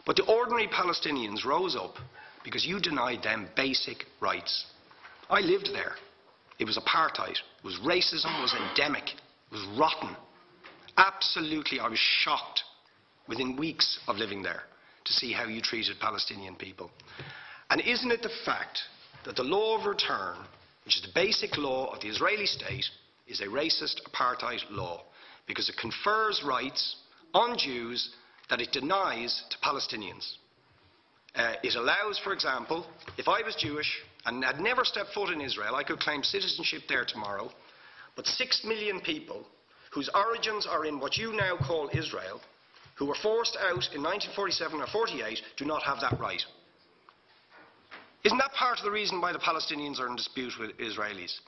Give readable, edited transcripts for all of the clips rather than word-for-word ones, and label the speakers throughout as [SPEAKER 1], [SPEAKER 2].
[SPEAKER 1] But the ordinary Palestinians rose up because you denied them basic rights. I lived there. It was apartheid. It was racism. It was endemic. It was rotten. Absolutely, I was shocked within weeks of living there to see how you treated Palestinian people. And isn't it the fact that the law of return, which is the basic law of the Israeli state, is a racist apartheid law because it confers rights on Jews that it denies to Palestinians. It allows, for example, if I was Jewish and had never stepped foot in Israel, I could claim citizenship there tomorrow, but 6 million people whose origins are in what you now call Israel, who were forced out in 1947 or 48, do not have that right. Isn't that part of the reason why the Palestinians are in dispute with Israelis?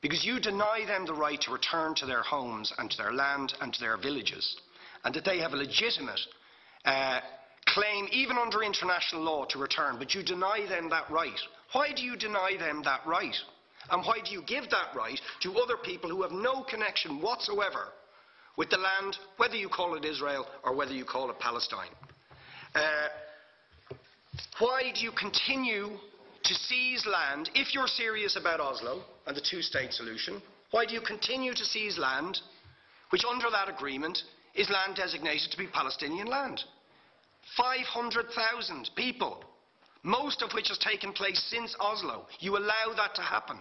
[SPEAKER 1] Because you deny them the right to return to their homes and to their land and to their villages, and that they have a legitimate claim, even under international law, to return, but you deny them that right. Why do you deny them that right? And why do you give that right to other people who have no connection whatsoever with the land, whether you call it Israel or whether you call it Palestine? Why do you continue to seize land, if you're serious about Oslo and the two-state solution? Why do you continue to seize land, which under that agreement is land designated to be Palestinian land? 500,000 people, most of which has taken place since Oslo. You allow that to happen.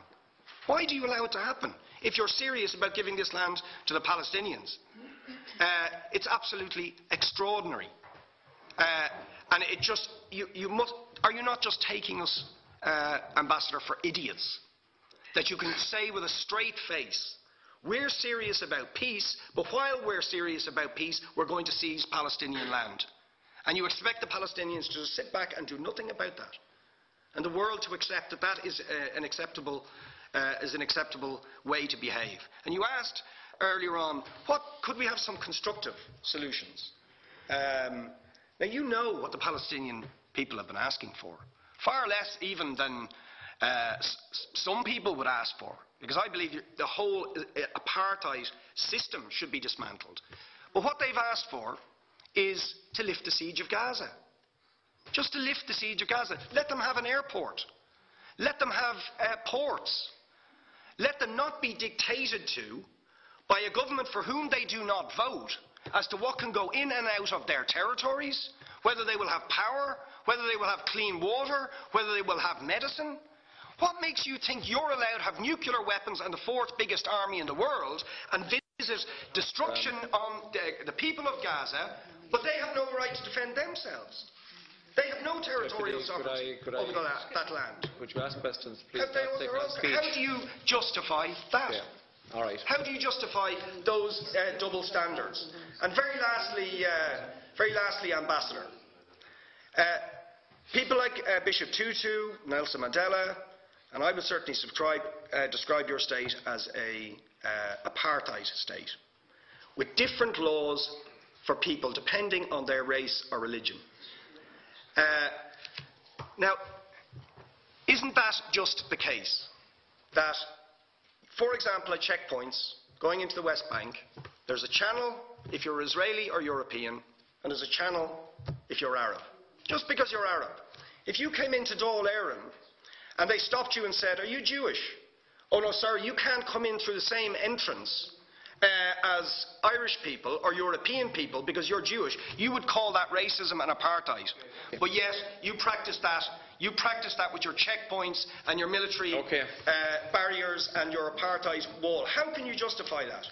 [SPEAKER 1] Why do you allow it to happen if you're serious about giving this land to the Palestinians? It's absolutely extraordinary. And it just, are you not just taking us, Ambassador, for idiots? That you can say with a straight face, we're serious about peace, but while we're serious about peace, we're going to seize Palestinian land. And you expect the Palestinians to just sit back and do nothing about that. And the world to accept that that is an acceptable way to behave. And you asked earlier on, could we have some constructive solutions? Now you know what the Palestinian people have been asking for. Far less even than some people would ask for. Because I believe the whole apartheid system should be dismantled. But what they've asked for is to lift the siege of Gaza. Just to lift the siege of Gaza. Let them have an airport. Let them have ports. Let them not be dictated to by a government for whom they do not vote as to what can go in and out of their territories, whether they will have power, whether they will have clean water, whether they will have medicine. What makes you think you're allowed to have nuclear weapons and the fourth biggest army in the world and visit destruction on the people of Gaza, but they have no right to defend themselves? They have no territorial sovereignty over that land.
[SPEAKER 2] Would you ask questions, please?
[SPEAKER 1] How do you justify that?
[SPEAKER 2] Yeah. All right.
[SPEAKER 1] How do you justify those double standards? And very lastly, Ambassador, people like Bishop Tutu, Nelson Mandela, and I would certainly describe your state as an apartheid state, with different laws for people depending on their race or religion. Now, isn't that just the case that, for example, at checkpoints going into the West Bank, there's a channel if you're Israeli or European, and there's a channel if you're Arab? Just because you're Arab. If you came into Dáil Éireann and they stopped you and said, "Are you Jewish?" "Oh no, sorry, you can't come in through the same entrance as Irish people or European people because you're Jewish," you would call that racism and apartheid. But yet you practice that. You practice that with your checkpoints and your military barriers and your apartheid wall. How can you justify that?